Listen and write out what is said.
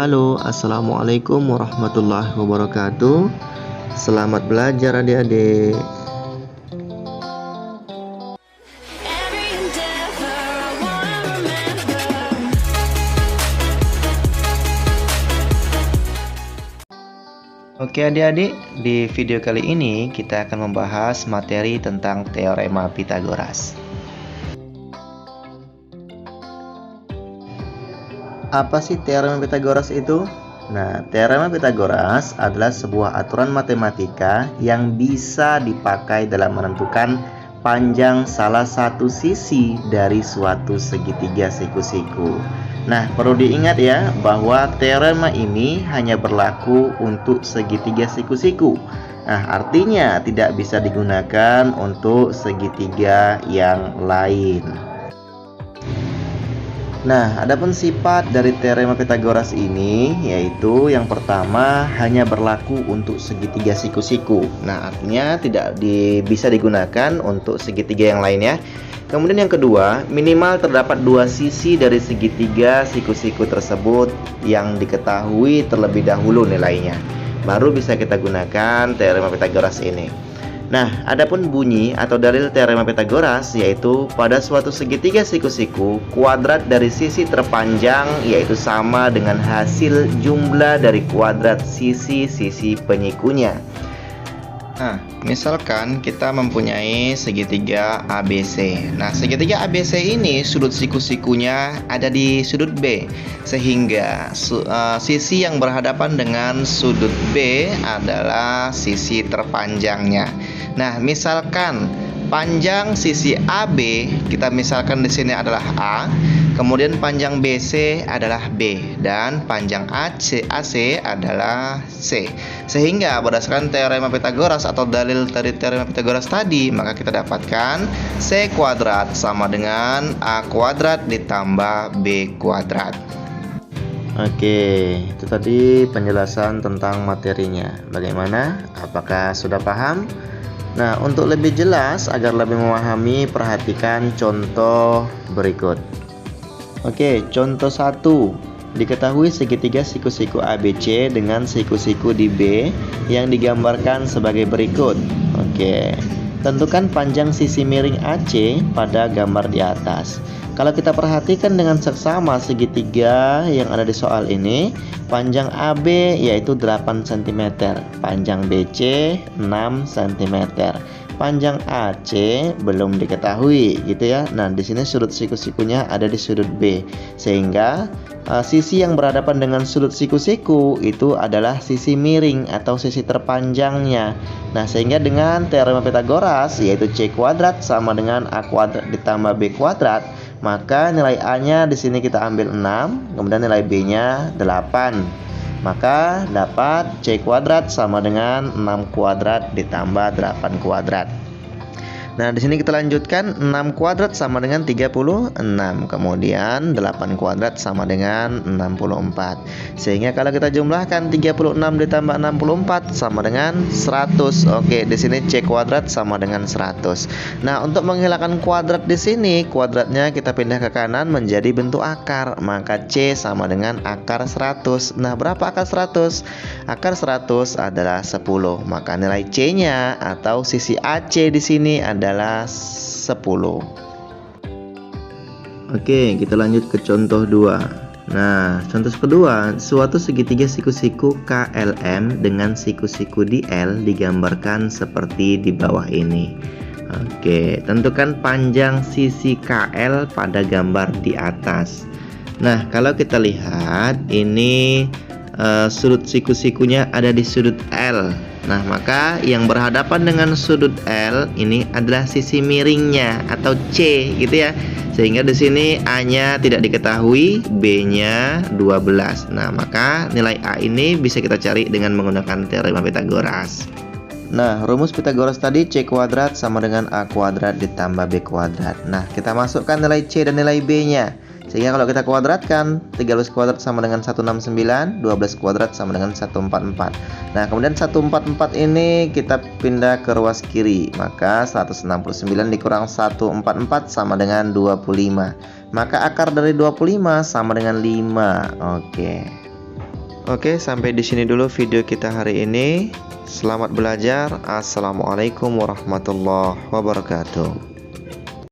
Halo, assalamualaikum warahmatullahi wabarakatuh. Selamat belajar adik-adik. Oke adik-adik, di video kali ini kita akan membahas materi tentang teorema Pythagoras. Apa sih teorema Pythagoras itu? Nah, teorema Pythagoras adalah sebuah aturan matematika yang bisa dipakai dalam menentukan panjang salah satu sisi dari suatu segitiga siku-siku. Nah, perlu diingat ya bahwa teorema ini hanya berlaku untuk segitiga siku-siku. Nah, artinya tidak bisa digunakan untuk segitiga yang lain. Nah, adapun sifat dari teorema Pythagoras ini yaitu yang pertama hanya berlaku untuk segitiga siku-siku. Nah, artinya tidak bisa digunakan untuk segitiga yang lainnya. Kemudian yang kedua, minimal terdapat dua sisi dari segitiga siku-siku tersebut yang diketahui terlebih dahulu nilainya. Baru bisa kita gunakan teorema Pythagoras ini. Nah, adapun bunyi atau dalil teorema Pythagoras yaitu pada suatu segitiga siku-siku, kuadrat dari sisi terpanjang yaitu sama dengan hasil jumlah dari kuadrat sisi-sisi penyikunya. Nah, misalkan kita mempunyai segitiga ABC. Nah, segitiga ABC ini sudut siku-sikunya ada di sudut B, sehingga sisi yang berhadapan dengan sudut B adalah sisi terpanjangnya. Nah, misalkan panjang sisi AB kita misalkan di sini adalah A, kemudian panjang BC adalah B dan panjang AC adalah C. Sehingga berdasarkan teorema Pythagoras atau dalil dari teorema Pythagoras tadi, maka kita dapatkan C kuadrat sama dengan A kuadrat ditambah B kuadrat. Oke, itu tadi penjelasan tentang materinya. Bagaimana? Apakah sudah paham? Nah, untuk lebih jelas agar lebih memahami, perhatikan contoh berikut. Oke, contoh 1. Diketahui segitiga siku-siku ABC dengan siku-siku di B yang digambarkan sebagai berikut. Oke, tentukan panjang sisi miring AC pada gambar di atas. Kalau kita perhatikan dengan seksama segitiga yang ada di soal ini, panjang AB yaitu 8 cm, panjang BC 6 cm. Panjang AC belum diketahui gitu ya. Nah, di sini sudut siku-sikunya ada di sudut B. Sehingga sisi yang berhadapan dengan sudut siku-siku itu adalah sisi miring atau sisi terpanjangnya. Nah, sehingga dengan teorema Pythagoras yaitu C kuadrat sama dengan A kuadrat ditambah B kuadrat, maka nilai A-nya di sini kita ambil 6, kemudian nilai B-nya 8. Maka dapat C kuadrat sama dengan 6 kuadrat ditambah 8 kuadrat. Nah, di sini kita lanjutkan 6 kuadrat sama dengan 36. Kemudian 8 kuadrat sama dengan 64. Sehingga kalau kita jumlahkan 36 ditambah 64 sama dengan 100. Oke, di sini C kuadrat sama dengan 100. Nah, untuk menghilangkan kuadrat di sini, kuadratnya kita pindah ke kanan menjadi bentuk akar. Maka C sama dengan akar 100. Nah, berapa akar 100? Akar 100 adalah 10. Maka nilai C-nya atau sisi AC di sini adalah 10. Oke, kita lanjut ke contoh 2. Nah, contoh kedua, suatu segitiga siku-siku KLM dengan siku-siku di L digambarkan seperti di bawah ini. Oke, tentukan panjang sisi KL pada gambar di atas. Nah, kalau kita lihat ini sudut siku-sikunya ada di sudut L. Nah, maka yang berhadapan dengan sudut L ini adalah sisi miringnya atau C gitu ya. Sehingga di sini A-nya tidak diketahui, B-nya 12. Nah, maka nilai A ini bisa kita cari dengan menggunakan teorema Pythagoras. Nah, rumus Pythagoras tadi C kuadrat sama dengan A kuadrat ditambah B kuadrat. Nah, kita masukkan nilai C dan nilai B-nya. Sehingga kalau kita kuadratkan, 13 kuadrat sama dengan 169, 12 kuadrat sama dengan 144. Nah, kemudian 144 ini kita pindah ke ruas kiri. Maka 169 dikurang 144 sama dengan 25. Maka akar dari 25 sama dengan 5. Oke. Oke, sampai di sini dulu video kita hari ini. Selamat belajar. Assalamualaikum warahmatullahi wabarakatuh.